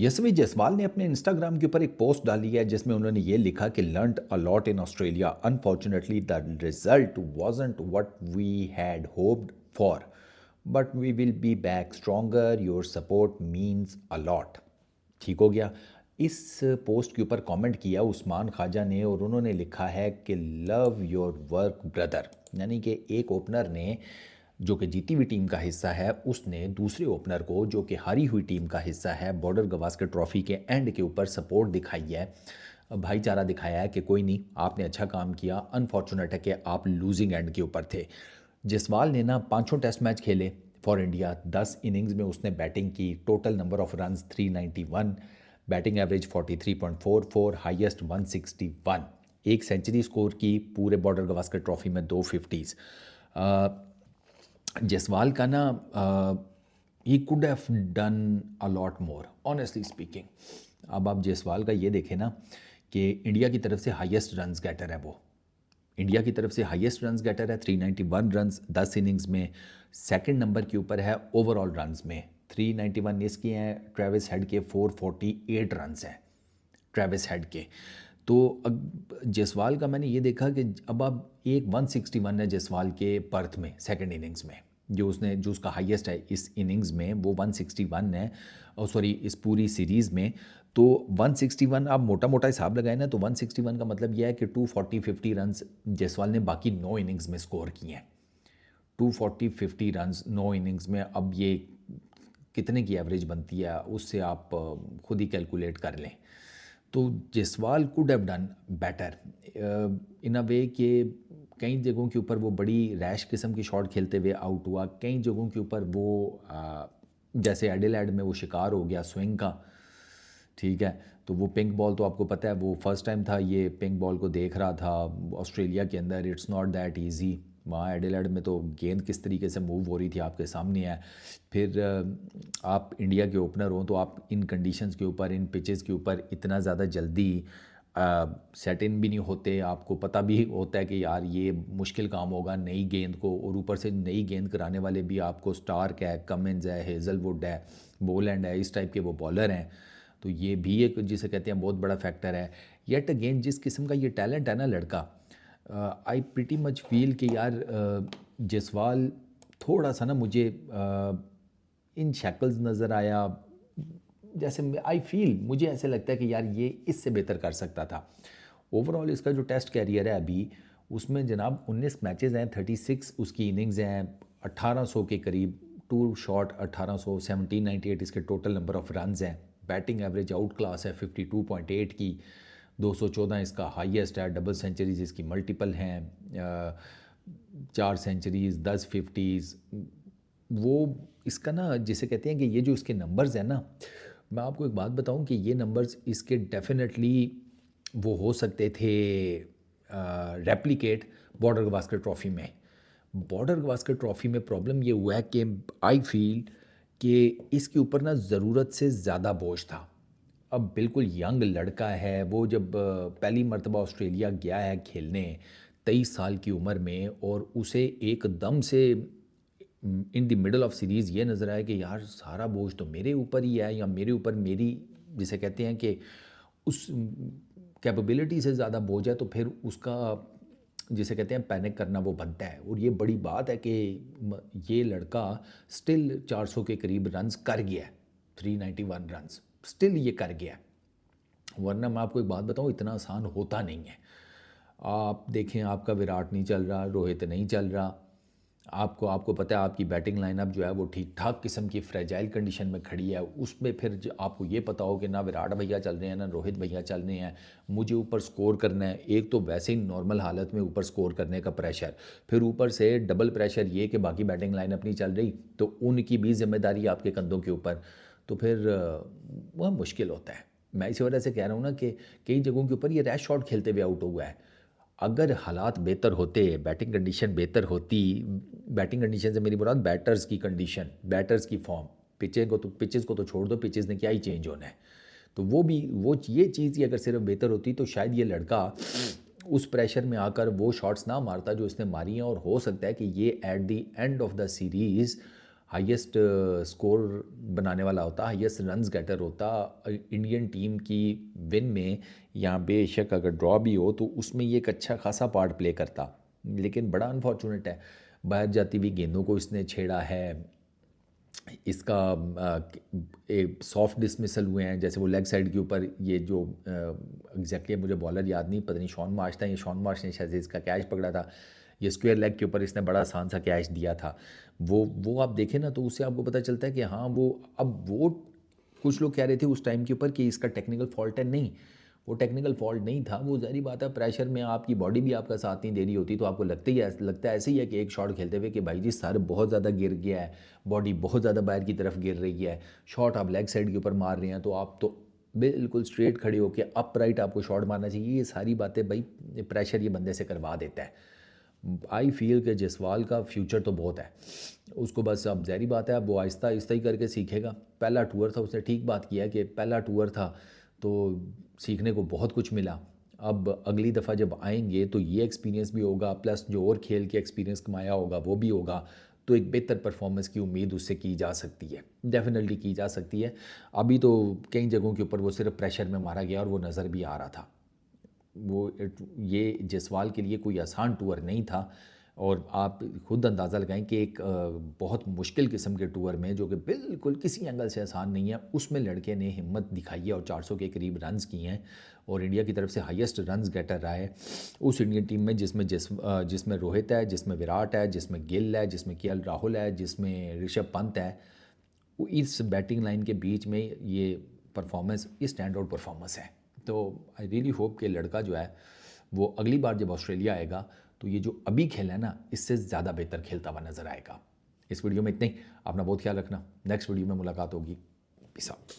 यशवी जायसवाल ने अपने इंस्टाग्राम के ऊपर एक पोस्ट डाली है जिसमें उन्होंने ये लिखा कि learned a lot in Australia, unfortunately the result wasn't what we had hoped for, but we will be back stronger, your support means a lot. ठीक हो गया। इस पोस्ट के ऊपर कमेंट किया उस्मान ख्वाजा ने और उन्होंने लिखा है कि लव योर वर्क ब्रदर, यानी कि एक ओपनर ने जो कि जीती हुई टीम का हिस्सा है उसने दूसरे ओपनर को जो कि हारी हुई टीम का हिस्सा है बॉर्डर गवास्कर ट्रॉफी के एंड के ऊपर सपोर्ट दिखाई है, भाईचारा दिखाया है कि कोई नहीं, आपने अच्छा काम किया, अनफॉर्चुनेट है कि आप लूजिंग एंड के ऊपर थे। जसवाल ने ना पांचों टेस्ट मैच खेले फॉर इंडिया, 10 इनिंग्स में उसने बैटिंग की, total number of runs 391, batting average 43.44, highest 161, एक सेंचुरी स्कोर की, पूरे बॉर्डर गवास्कर ट्रॉफी में 2 50s। जसवाल का ना he could have done a lot more honestly speaking. अब आप जसवाल का ये देखें ना कि इंडिया की तरफ से हाईएस्ट रन्स गेटर है वो, इंडिया की तरफ से हाईएस्ट रन्स गेटर है, 391 रन्स 10 इनिंग्स में। सेकंड नंबर के ऊपर है ओवरऑल रन्स में, 391 इसके हैं, ट्रेविस हेड के 448 रन्स हैं ट्रेविस हेड के। तो अब जसवाल का मैंने ये देखा कि अब एक 161 है जसवाल के पर्थ में सेकंड इनिंग्स में, जो उसका हाईएस्ट है इस इनिंग्स में वो 161 है, और सॉरी इस पूरी सीरीज़ में। तो 161 आप मोटा मोटा हिसाब लगाए ना, तो 161 का मतलब यह है कि 240-50 रन्स जयसवाल ने बाकी 9 इनिंग्स में स्कोर किए हैं। 240-50 रन्स 9 इनिंग्स में, अब ये कितने की एवरेज बनती है उससे आप खुद ही कैलकुलेट कर लें। तो Jaiswal could have done better in a way कि कई जगहों के ऊपर वो बड़ी रैश किस्म की शॉट खेलते हुए आउट हुआ, कई जगहों के ऊपर वो जैसे एडिलेड में वो शिकार हो गया स्विंग का। ठीक है, तो वो पिंक बॉल तो आपको पता है, वो फर्स्ट टाइम था ये पिंक बॉल को देख रहा था ऑस्ट्रेलिया के अंदर, इट्स नॉट दैट इजी। वहाँ एडिलेड में तो गेंद किस तरीके से मूव हो रही थी आपके सामने है। फिर आप इंडिया के ओपनर हो तो आप इन कंडीशंस के ऊपर, इन पिचेस के ऊपर इतना ज़्यादा जल्दी सेट इन भी नहीं होते, आपको पता भी होता है कि यार ये मुश्किल काम होगा नई गेंद को, और ऊपर से नई गेंद कराने वाले भी आपको स्टार्क है, कमिंस है, हेज़लवुड है, बोलैंड है, इस टाइप के वो बॉलर हैं। तो ये भी एक जिसे कहते हैं बहुत बड़ा फैक्टर है। येट अगेन जिस किस्म का ये टैलेंट है ना लड़का, आई प्रिटी मच फील कि यार जसवाल थोड़ा सा ना मुझे इन शैकल्स नज़र आया, जैसे आई फील, मुझे ऐसे लगता है कि यार ये इससे बेहतर कर सकता था। ओवरऑल इसका जो टेस्ट कैरियर है अभी, उसमें जनाब 19 मैचेस हैं, 36 उसकी इनिंग्स हैं, 1800 के करीब, टू शॉट 1800, 1798 इसके टोटल नंबर ऑफ रन्स हैं, बैटिंग एवरेज आउट क्लास है 52.8 की, 214 इसका हाईएस्ट है, डबल सेंचुरीज इसकी मल्टीपल हैं, 4 सेंचुरीज, 10 50s। वो इसका ना जिसे कहते हैं कि ये जो इसके नंबर्स हैं ना, मैं आपको एक बात बताऊं कि ये नंबर्स इसके डेफिनेटली वो हो सकते थे रेप्लिकेट बॉर्डर गवास्कर ट्रॉफ़ी में। बॉर्डर गवास्कर ट्रॉफ़ी में प्रॉब्लम ये हुआ है कि आई फील कि इसके ऊपर ना ज़रूरत से ज़्यादा बोझ था। अब बिल्कुल यंग लड़का है वो, जब पहली मर्तबा ऑस्ट्रेलिया गया है खेलने 23 साल की उम्र में, और उसे एकदम से in the middle of series ये नज़र आया कि यार सारा बोझ तो मेरे ऊपर ही है, या मेरे ऊपर मेरी जिसे कहते हैं कि उस कैपेबिलिटी से ज़्यादा बोझ है, तो फिर उसका जिसे कहते हैं पैनिक करना वो बनता है। और ये बड़ी बात है कि ये लड़का स्टिल 400 के करीब रन्स कर गया है, 391 रन्स स्टिल ये कर गया है, वरना मैं आपको एक बात बताऊँ इतना आसान होता नहीं है। आप देखें आपका विराट नहीं चल रहा, रोहित नहीं चल रहा, आपको आपको पता है आपकी बैटिंग लाइनअप जो है वो ठीक ठाक किस्म की फ्रेजाइल कंडीशन में खड़ी है, उसमें फिर आपको ये पता हो कि ना विराट भैया चल रहे हैं ना रोहित भैया चल रहे हैं, मुझे ऊपर स्कोर करना है। एक तो वैसे ही नॉर्मल हालत में ऊपर स्कोर करने का प्रेशर, फिर ऊपर से डबल प्रेशर ये कि बाकी बैटिंग लाइनअप नहीं चल रही, तो उनकी भी जिम्मेदारी आपके कंधों के ऊपर, तो फिर वह मुश्किल होता है। मैं इसी वजह से कह रहा हूँ ना कि कई जगहों के ऊपर ये रैश शॉट खेलते हुए आउट हुआ है। अगर हालात बेहतर होते, बैटिंग कंडीशन बेहतर होती, बैटिंग कंडीशन से मेरी मुराद बैटर्स की कंडीशन, बैटर्स की फॉर्म, पिचेस को तो छोड़ दो, पिचेस ने क्या ही चेंज होना है, तो वो भी वो ये चीज़ ही अगर सिर्फ बेहतर होती तो शायद ये लड़का उस प्रेशर में आकर वो शॉट्स ना मारता जो इसने मारी हैं, और हो सकता है कि ये at the end of the series highest score बनाने वाला होता, हाईएस्ट रन्स गेटर होता इंडियन टीम की विन में, या बेशक अगर ड्रॉ भी हो तो उसमें ये एक अच्छा खासा पार्ट प्ले करता। लेकिन बड़ा अनफॉर्चुनेट है, बाहर जाती हुई गेंदों को इसने छेड़ा है, इसका एक सॉफ्ट डिसमिसल हुए हैं, जैसे वो लेग साइड के ऊपर ये जो एग्जैक्टली मुझे बॉलर याद नहीं, पता नहीं शॉन मार्श था, ये शॉन मार्श ने शायद इसका कैच पकड़ा था, ये स्क्वायर लेग के ऊपर इसने बड़ा आसान सा कैच दिया था। वो आप देखें ना तो उससे आपको पता चलता है कि हाँ वो, अब वो कुछ लोग कह रहे थे उस टाइम के ऊपर कि इसका टेक्निकल फॉल्ट है, नहीं वो टेक्निकल फॉल्ट नहीं था, वो ज़ाहिर बात है प्रेशर में आपकी बॉडी भी आपका साथ नहीं दे रही होती, तो आपको लगता है ऐसे ही है कि एक शॉट खेलते हुए कि भाई जी सर बहुत ज़्यादा गिर गया है, बॉडी बहुत ज़्यादा बाहर की तरफ गिर रही है, शॉट आप लेग साइड के ऊपर मार रहे हैं, तो आप तो बिल्कुल स्ट्रेट खड़े होकर अपराइट आपको शॉट मारना चाहिए। ये सारी बातें भाई प्रेशर ये बंदे से करवा देता है। आई फील कि जसवाल का फ्यूचर तो बहुत है, उसको बस अब ज़ाहिर बात है अब वो आहिस्ता आहिस्ता ही करके सीखेगा। पहला टूर था, उसने ठीक बात किया कि पहला टूर था तो सीखने को बहुत कुछ मिला। अब अगली दफ़ा जब आएंगे तो ये एक्सपीरियंस भी होगा, प्लस जो और खेल के एक्सपीरियंस कमाया होगा वो भी होगा, तो एक बेहतर परफॉर्मेंस की उम्मीद उससे की जा सकती है, डेफिनेटली की जा सकती है। अभी तो कई जगहों के ऊपर वो सिर्फ प्रेशर में मारा गया और वो नज़र भी आ रहा था। ये जयसवाल के लिए कोई आसान टूर नहीं था, और आप खुद अंदाज़ा लगाएं कि एक बहुत मुश्किल किस्म के टूर में, जो कि बिल्कुल किसी एंगल से आसान नहीं है, उसमें लड़के ने हिम्मत दिखाई है और 400 के करीब रन्स किए हैं, और इंडिया की तरफ से हाईएस्ट रन्स गेटर रहा है उस इंडियन टीम में जिसमें रोहित है, जिसमें विराट है, जिसमें गिल है, जिसमें केएल राहुल है, जिसमें ऋषभ पंत है। वो इस बैटिंग लाइन के बीच में ये परफॉर्मेंस, ये स्टैंड आउट परफॉर्मेंस है। तो आई रियली होप कि लड़का जो है वो अगली बार जब ऑस्ट्रेलिया आएगा तो ये जो अभी खेला है ना इससे ज़्यादा बेहतर खेलता हुआ नज़र आएगा। इस वीडियो में इतना ही, अपना बहुत ख्याल रखना, नेक्स्ट वीडियो में मुलाकात होगी। Peace out.